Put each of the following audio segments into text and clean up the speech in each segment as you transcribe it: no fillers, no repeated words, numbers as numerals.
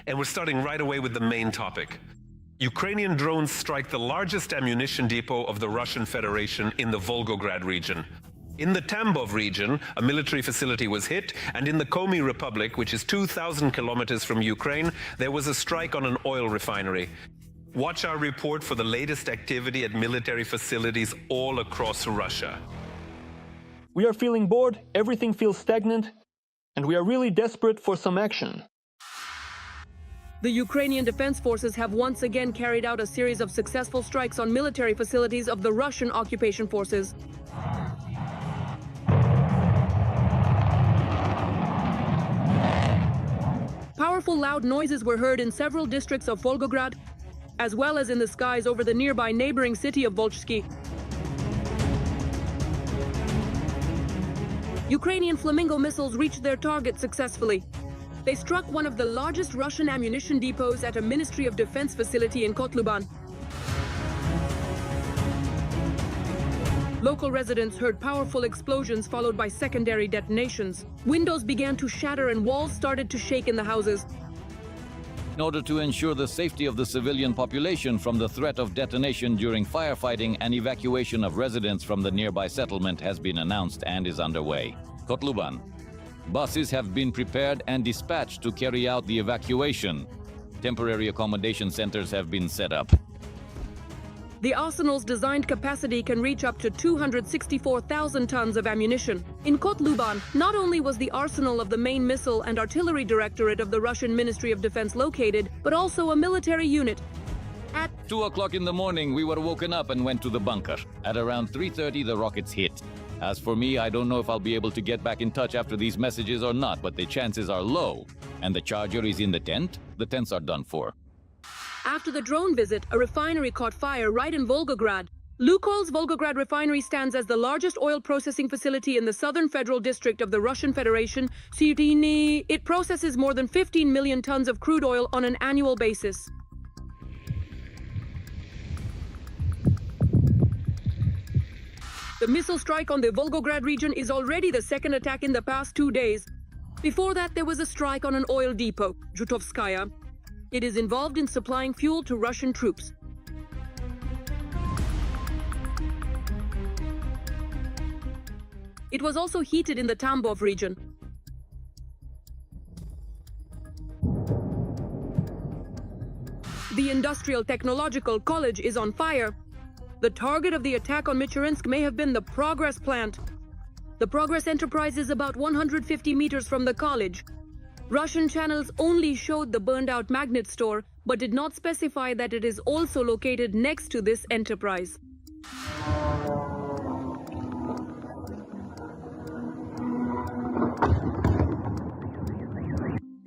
And we're starting right away with the main topic. Ukrainian drones strike the largest ammunition depot of the Russian Federation in the Volgograd region. In the Tambov region, a military facility was hit, and in the Komi Republic, which is 2,000 kilometers from Ukraine, there was a strike on an oil refinery. Watch our report for the latest activity at military facilities all across Russia. We are feeling bored, everything feels stagnant, and we are really desperate for some action. The Ukrainian Defense Forces have once again carried out a series of successful strikes on military facilities of the Russian occupation forces. Powerful loud noises were heard in several districts of Volgograd, as well as in the skies over the nearby neighboring city of Volchsky. Ukrainian Flamingo missiles reached their target successfully. They struck one of the largest Russian ammunition depots at a Ministry of Defense facility in Kotluban. Local residents heard powerful explosions followed by secondary detonations. Windows began to shatter and walls started to shake in the houses. In order to ensure the safety of the civilian population from the threat of detonation during firefighting, an evacuation of residents from the nearby settlement has been announced and is underway. Kotluban. Buses have been prepared and dispatched to carry out the evacuation. Temporary accommodation centers have been set up. The arsenal's designed capacity can reach up to 264,000 tons of ammunition. In Kotluban, not only was the arsenal of the main missile and artillery directorate of the Russian Ministry of Defense located, but also a military unit. At 2 o'clock in the morning, we were woken up and went to the bunker. At around 3:30, the rockets hit. As for me, I don't know if I'll be able to get back in touch after these messages or not, but the chances are low. And the charger is in the tent. The tents are done for. After the drone visit, a refinery caught fire right in Volgograd. Lukoil's Volgograd refinery stands as the largest oil processing facility in the southern federal district of the Russian Federation. It processes more than 15 million tons of crude oil on an annual basis. The missile strike on the Volgograd region is already the second attack in the past 2 days. Before that, there was a strike on an oil depot, Zhutovskaya. It is involved in supplying fuel to Russian troops. It was also heated in the Tambov region. The Industrial Technological College is on fire. The target of the attack on Michurinsk may have been the Progress plant. The Progress enterprise is about 150 meters from the college. Russian channels only showed the burned-out magnet store, but did not specify that it is also located next to this enterprise.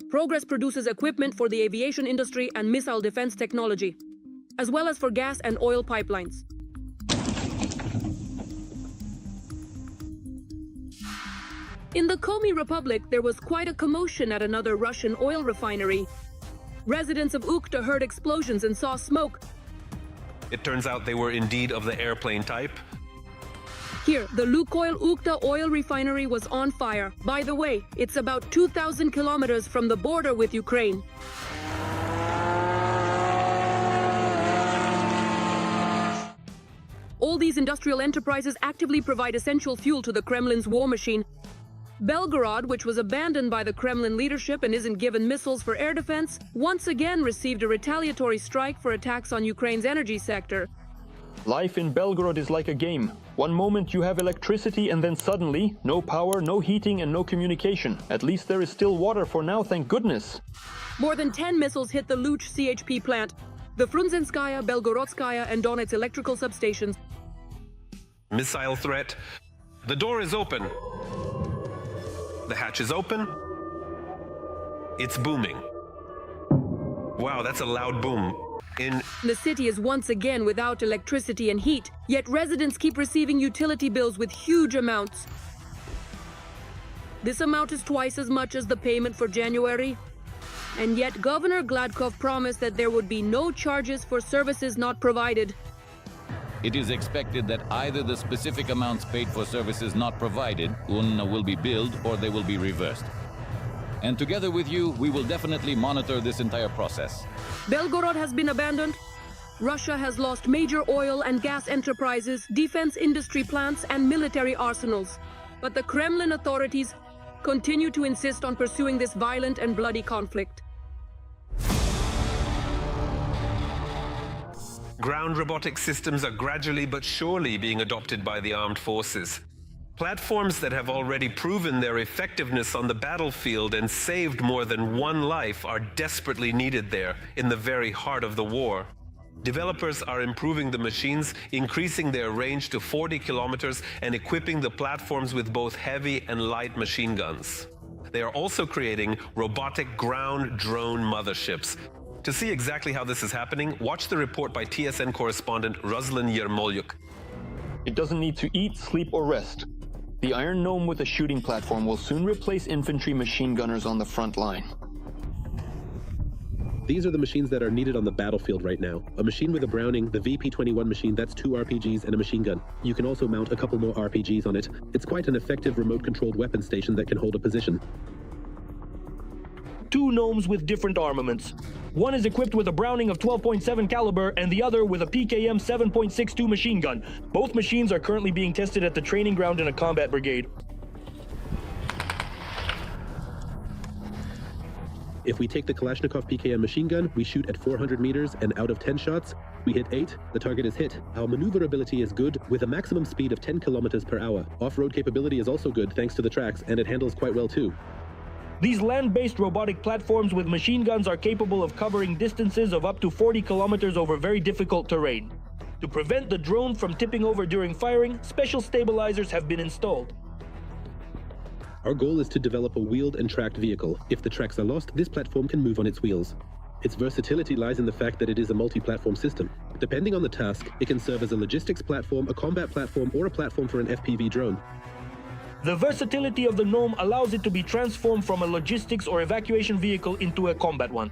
Progress produces equipment for the aviation industry and missile defense technology, as well as for gas and oil pipelines. In the Komi Republic, there was quite a commotion at another Russian oil refinery. Residents of Ukhta heard explosions and saw smoke. It turns out they were indeed of the airplane type. Here, the Lukoil Ukhta oil refinery was on fire. By the way, it's about 2,000 kilometers from the border with Ukraine. All these industrial enterprises actively provide essential fuel to the Kremlin's war machine. Belgorod, which was abandoned by the Kremlin leadership and isn't given missiles for air defense, once again received a retaliatory strike for attacks on Ukraine's energy sector. Life in Belgorod is like a game. One moment you have electricity and then suddenly, no power, no heating and no communication. At least there is still water for now, thank goodness. More than 10 missiles hit the Luch CHP plant, the Frunzenskaya, Belgorodskaya and Donets electrical substations. Missile threat. The door is open. The hatch is open. It's booming. Wow, that's a loud boom. The city is once again without electricity and heat, yet residents keep receiving utility bills with huge amounts. This amount is twice as much as the payment for January. And yet Governor Gladkov promised that there would be no charges for services not provided. It is expected that either the specific amounts paid for services not provided will be billed or they will be reversed. And together with you, we will definitely monitor this entire process. Belgorod has been abandoned. Russia has lost major oil and gas enterprises, defense industry plants, and military arsenals. But the Kremlin authorities continue to insist on pursuing this violent and bloody conflict. Ground robotic systems are gradually but surely being adopted by the armed forces. Platforms that have already proven their effectiveness on the battlefield and saved more than one life are desperately needed there, in the very heart of the war. Developers are improving the machines, increasing their range to 40 kilometers and equipping the platforms with both heavy and light machine guns. They are also creating robotic ground drone motherships. To see exactly how this is happening, watch the report by TSN correspondent Ruslan Yermolyuk. It doesn't need to eat, sleep, or rest. The Iron Gnome with a shooting platform will soon replace infantry machine gunners on the front line. These are the machines that are needed on the battlefield right now. A machine with a Browning, the VP-21 machine, that's 2 RPGs and a machine gun. You can also mount a couple more RPGs on it. It's quite an effective remote-controlled weapon station that can hold a position. 2 gnomes with different armaments. One is equipped with a Browning of 12.7 caliber and the other with a PKM 7.62 machine gun. Both machines are currently being tested at the training ground in a combat brigade. If we take the Kalashnikov PKM machine gun, we shoot at 400 meters, and out of 10 shots, we hit 8, the target is hit. Our maneuverability is good, with a maximum speed of 10 kilometers per hour. Off-road capability is also good thanks to the tracks, and it handles quite well too. These land-based robotic platforms with machine guns are capable of covering distances of up to 40 kilometers over very difficult terrain. To prevent the drone from tipping over during firing, special stabilizers have been installed. Our goal is to develop a wheeled and tracked vehicle. If the tracks are lost, this platform can move on its wheels. Its versatility lies in the fact that it is a multi-platform system. Depending on the task, it can serve as a logistics platform, a combat platform, or a platform for an FPV drone. The versatility of the Gnome allows it to be transformed from a logistics or evacuation vehicle into a combat one.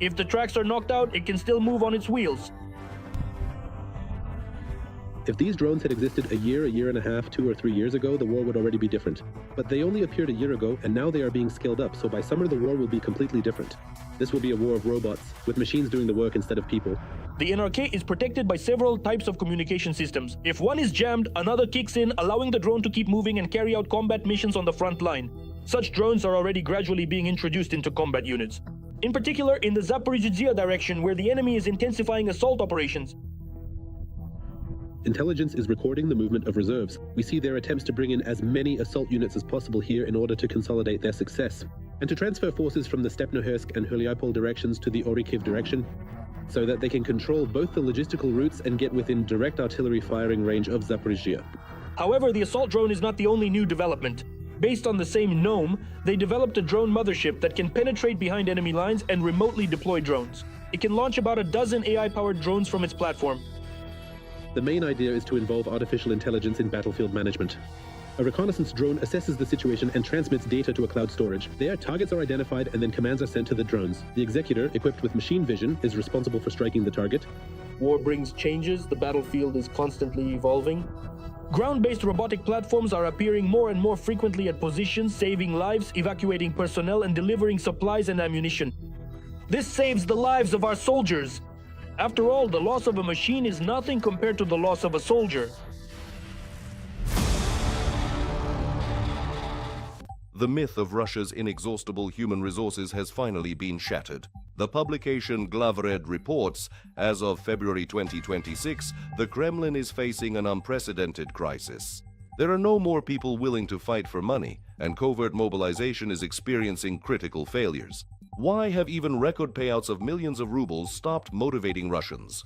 If the tracks are knocked out, it can still move on its wheels. If these drones had existed a year and a half, 2 or 3 years ago, the war would already be different. But they only appeared a year ago, and now they are being scaled up, so by summer the war will be completely different. This will be a war of robots, with machines doing the work instead of people. The NRK is protected by several types of communication systems. If one is jammed, another kicks in, allowing the drone to keep moving and carry out combat missions on the front line. Such drones are already gradually being introduced into combat units. In particular, in the Zaporizhzhia direction, where the enemy is intensifying assault operations. Intelligence is recording the movement of reserves. We see their attempts to bring in as many assault units as possible here in order to consolidate their success, and to transfer forces from the Stepnohersk and Hryapol directions to the Orikhiv direction, so that they can control both the logistical routes and get within direct artillery firing range of Zaporizhzhia. However, the assault drone is not the only new development. Based on the same Gnome, they developed a drone mothership that can penetrate behind enemy lines and remotely deploy drones. It can launch about a dozen AI-powered drones from its platform. The main idea is to involve artificial intelligence in battlefield management. A reconnaissance drone assesses the situation and transmits data to a cloud storage. There, targets are identified and then commands are sent to the drones. The executor, equipped with machine vision, is responsible for striking the target. War brings changes, the battlefield is constantly evolving. Ground-based robotic platforms are appearing more and more frequently at positions, saving lives, evacuating personnel, and delivering supplies and ammunition. This saves the lives of our soldiers. After all, the loss of a machine is nothing compared to the loss of a soldier. The myth of Russia's inexhaustible human resources has finally been shattered. The publication Glavored reports, as of February 2026, the Kremlin is facing an unprecedented crisis. There are no more people willing to fight for money, and covert mobilization is experiencing critical failures. Why have even record payouts of millions of rubles stopped motivating Russians?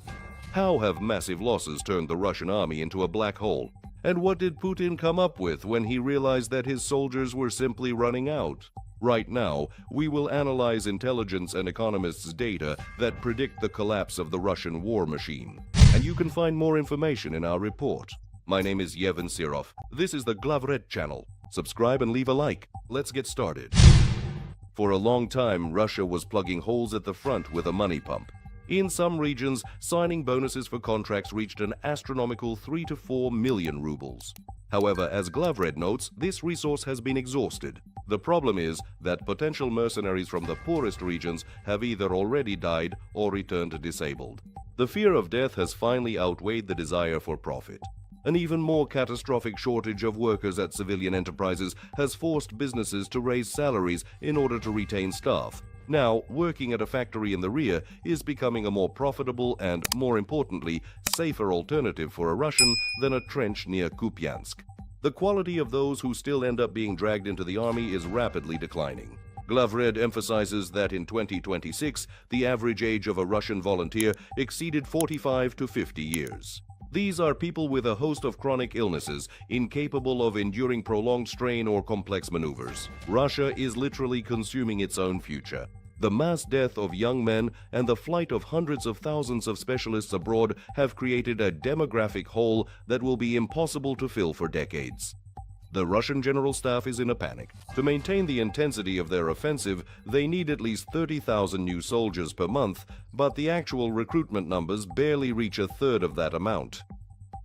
How have massive losses turned the Russian army into a black hole? And what did Putin come up with when he realized that his soldiers were simply running out? Right now, we will analyze intelligence and economists' data that predict the collapse of the Russian war machine. And you can find more information in our report. My name is Yevhen Sirov. This is the Glavored channel. Subscribe and leave a like. Let's get started. For a long time, Russia was plugging holes at the front with a money pump. In some regions, signing bonuses for contracts reached an astronomical 3 to 4 million rubles. However, as Glavred notes, this resource has been exhausted. The problem is that potential mercenaries from the poorest regions have either already died or returned disabled. The fear of death has finally outweighed the desire for profit. An even more catastrophic shortage of workers at civilian enterprises has forced businesses to raise salaries in order to retain staff. Now, working at a factory in the rear is becoming a more profitable and, more importantly, safer alternative for a Russian than a trench near Kupiansk. The quality of those who still end up being dragged into the army is rapidly declining. Glavred emphasizes that in 2026, the average age of a Russian volunteer exceeded 45 to 50 years. These are people with a host of chronic illnesses, incapable of enduring prolonged strain or complex maneuvers. Russia is literally consuming its own future. The mass death of young men and the flight of hundreds of thousands of specialists abroad have created a demographic hole that will be impossible to fill for decades. The Russian General Staff is in a panic. To maintain the intensity of their offensive, they need at least 30,000 new soldiers per month, but the actual recruitment numbers barely reach a third of that amount.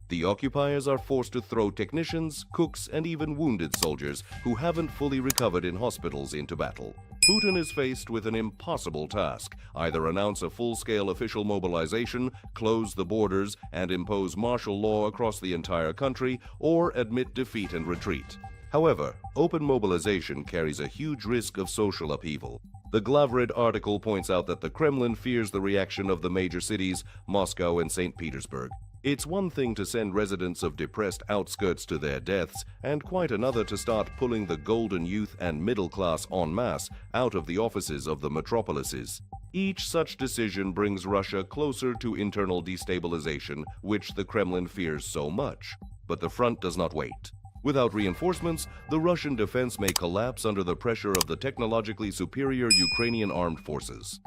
The occupiers are forced to throw technicians, cooks, and even wounded soldiers who haven't fully recovered in hospitals into battle. Putin is faced with an impossible task: either announce a full-scale official mobilization, close the borders, and impose martial law across the entire country, or admit defeat and retreat. However, open mobilization carries a huge risk of social upheaval. The Glavred article points out that the Kremlin fears the reaction of the major cities, Moscow and St. Petersburg. It's one thing to send residents of depressed outskirts to their deaths, and quite another to start pulling the golden youth and middle class en masse out of the offices of the metropolises. Each such decision brings Russia closer to internal destabilization, which the Kremlin fears so much. But the front does not wait. Without reinforcements, the Russian defense may collapse under the pressure of the technologically superior Ukrainian armed forces.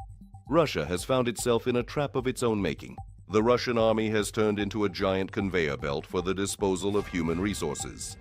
Russia has found itself in a trap of its own making. The Russian army has turned into a giant conveyor belt for the disposal of human resources.